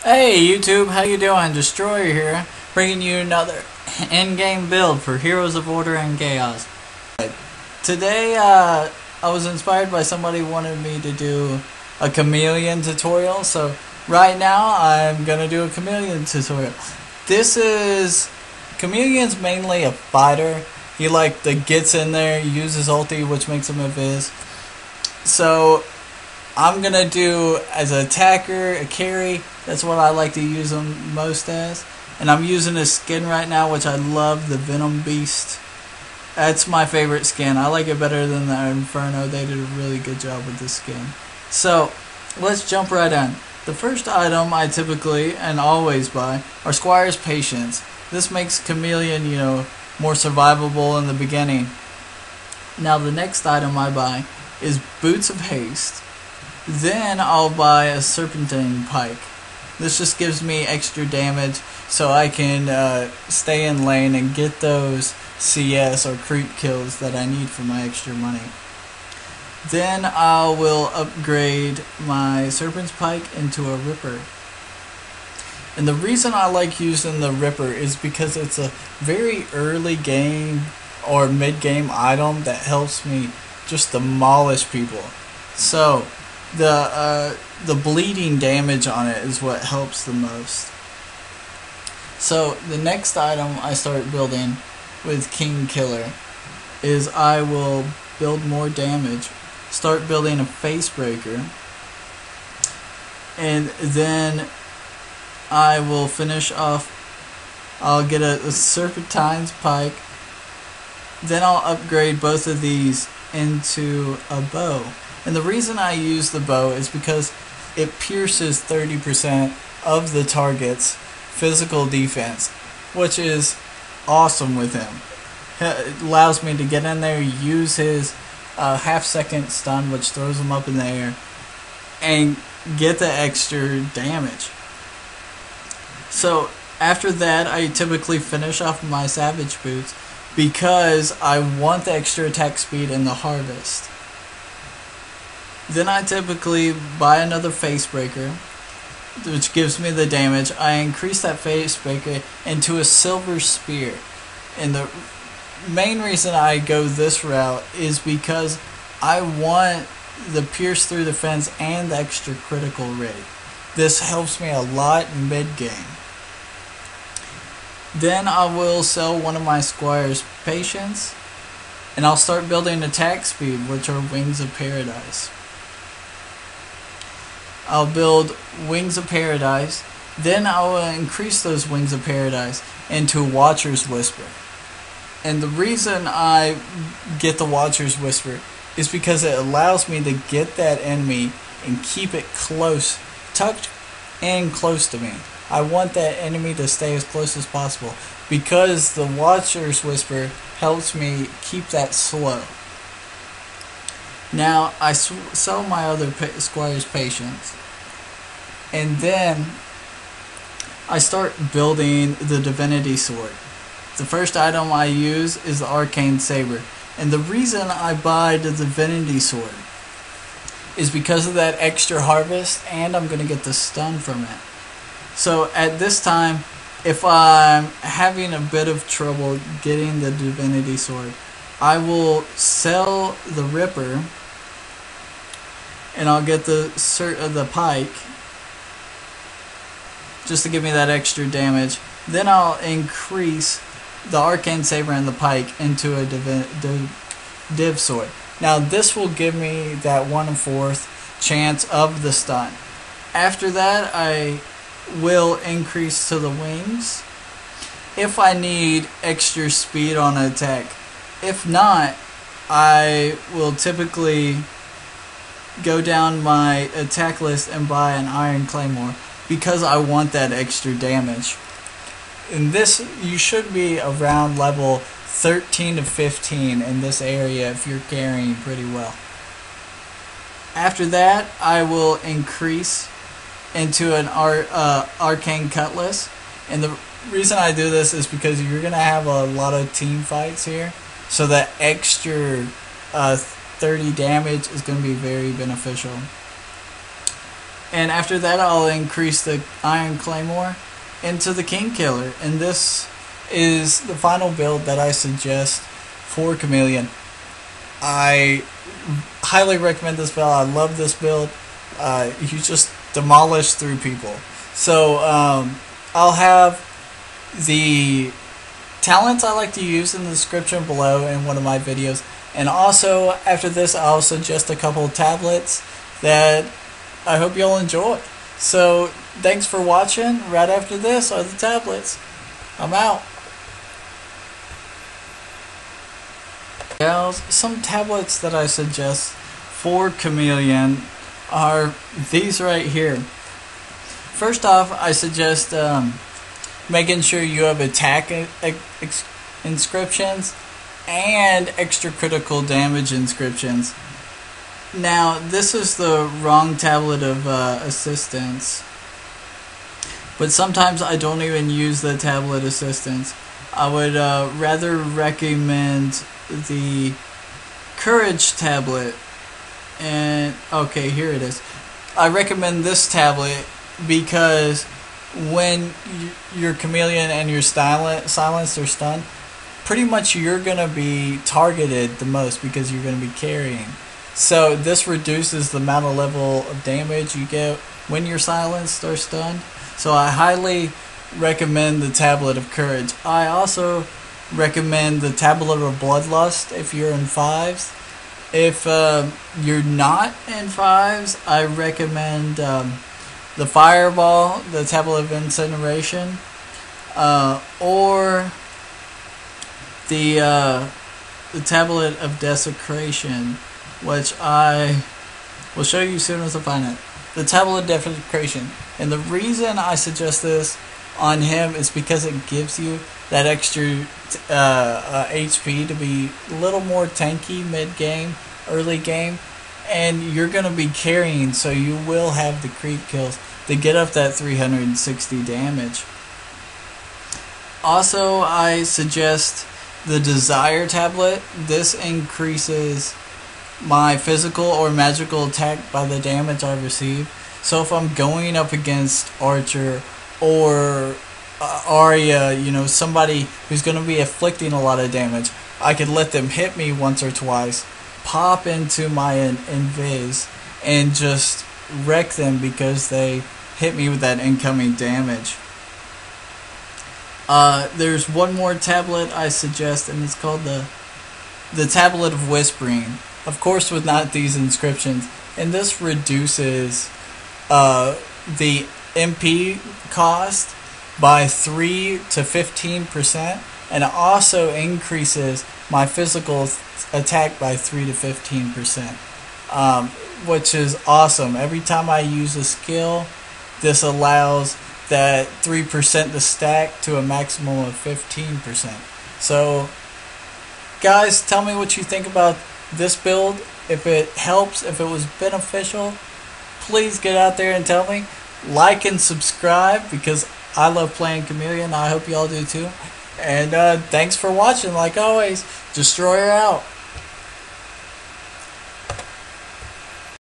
Hey YouTube, how you doing? Destroyer here, bringing you another in-game build for Heroes of Order and Chaos. Today, I was inspired by somebody wanted me to do a Chameleon tutorial, so right now I'm gonna do a Chameleon tutorial. Chameleon's mainly a fighter. He gets in there, uses ulti, which makes him a Viz. So I'm gonna do as an attacker, a carry. That's what I like to use him most as. And I'm using his skin right now, which I love, the Venom Beast. That's my favorite skin. I like it better than the Inferno. They did a really good job with this skin. So let's jump right in. The first item I typically and always buy are Squire's Patience. This makes Chameleon, more survivable in the beginning. Now the next item I buy is Boots of Haste. Then I'll buy a Serpentine Pike. This just gives me extra damage so I can stay in lane and get those CS or creep kills that I need for my extra money. Then I will upgrade my Serpent's Pike into a Ripper. And the reason I like using the Ripper is because it's a very early game or mid-game item that helps me just demolish people. So the bleeding damage on it is what helps the most. So the next item I start building with King Killer is I will build more damage, start building a Face Breaker, and then I will finish off. I'll get a Serpentine's Pike, then I'll upgrade both of these into a bow. And the reason I use the bow is because it pierces 30% of the target's physical defense, which is awesome with him. It allows me to get in there, use his half-second stun, which throws him up in the air, and get the extra damage. So after that, I typically finish off my Savage Boots because I want the extra attack speed and the harvest. Then I typically buy another Face Breaker, which gives me the damage. I increase that Face Breaker into a Silver Spear. And the main reason I go this route is because I want the pierce through the fence and the extra critical rate. This helps me a lot in mid-game. Then I will sell one of my Squire's Patience, and I'll start building attack speed, which are Wings of Paradise. I'll build Wings of Paradise, then I will increase those Wings of Paradise into Watcher's Whisper. And the reason I get the Watcher's Whisper is because it allows me to get that enemy and keep it close, tucked and close to me. I want that enemy to stay as close as possible because the Watcher's Whisper helps me keep that slow. Now I sell my other Squire's Patience, and then I start building the Divinity Sword. The first item I use is the Arcane Saber, and the reason I buy the Divinity Sword is because of that extra harvest, and I'm going to get the stun from it. So at this time, if I'm having a bit of trouble getting the Divinity Sword, I sell the Ripper, and I'll get the Pike, just to give me that extra damage. Then I'll increase the Arcane Saber and the Pike into a Div Sword. Now this will give me that 1/4 chance of the stun. After that, I will increase to the Wings if I need extra speed on an attack. If not, I will typically go down my attack list and buy an Iron Claymore because I want that extra damage. In this, you should be around level 13 to 15 in this area if you're carrying pretty well. After that, I will increase into an Arcane Cutlass, and the reason I do this is because you're going to have a lot of team fights here, so that extra 30 damage is going to be very beneficial. And after that, I'll increase the Iron Claymore into the King Killer. And this is the final build that I suggest for Chameleon. I highly recommend this build. I love this build. You just demolish through people. So I'll have the talents I like to use in the description below in one of my videos. And also, after this, I'll suggest a couple of tablets that I hope you'll enjoy. So, thanks for watching. Right after this are the tablets. I'm out. Now, some tablets that I suggest for Chameleon are these right here. First off, I suggest making sure you have attack inscriptions and extra critical damage inscriptions. Now, this is the wrong tablet of assistance, but sometimes I don't even use the tablet assistance. I would rather recommend the courage tablet. And okay, here it is. I recommend this tablet because when your Chameleon and your silenced or stunned, pretty much you're going to be targeted the most because you're going to be carrying. So this reduces the amount of level of damage you get when you're silenced or stunned. So I highly recommend the Tablet of Courage. I also recommend the Tablet of Bloodlust if you're in 5s. If you're not in 5s, I recommend the Fireball, the Tablet of Incineration, or the Tablet of Desecration, which I will show you as soon as I find it. The Tablet of Desecration. And the reason I suggest this on him is because it gives you that extra HP to be a little more tanky mid-game, early game, and you're going to be carrying, so you will have the creep kills to get up that 360 damage. Also, I suggest the Desire Tablet. This increases my physical or magical attack by the damage I receive. So if I'm going up against Archer or Arya, you know, somebody who's going to be inflicting a lot of damage, I could let them hit me once or twice, pop into my invis, and just wreck them because they hit me with that incoming damage. There's one more tablet I suggest, and it's called the Tablet of Whispering. Of course, with not these inscriptions, and this reduces the MP cost by 3 to 15%, and it also increases my physical attack by 3 to 15%, which is awesome. Every time I use a skill, this allows that 3% to stack to a maximum of 15%. So, guys, tell me what you think about this build. If it helps, if it was beneficial, please get out there and tell me. Like and subscribe because I love playing Chameleon. I hope y'all do too. And thanks for watching. Like always, Destroyer out.